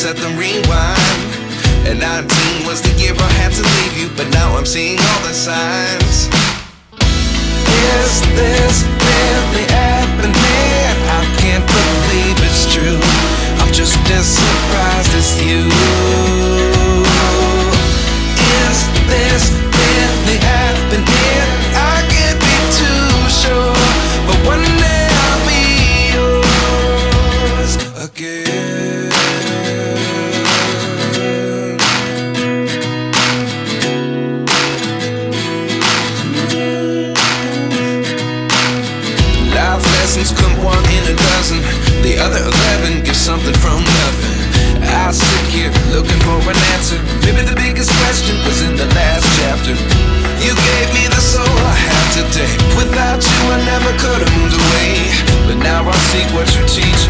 set the rewind. And 19 was the year I had to leave you, but now I'm seeing all the signs. Is this really happening? I can't believe it's true. I'm just as surprised as you. Is this really happening? I can't be too sure, but one day I'll be yours again. Life lessons come one in a dozen. The other 11 give something from nothing. I sit here looking for an answer. Maybe the biggest question was in the last chapter. You gave me the soul I have today. Without you I never could have moved away. But now I see what you teach.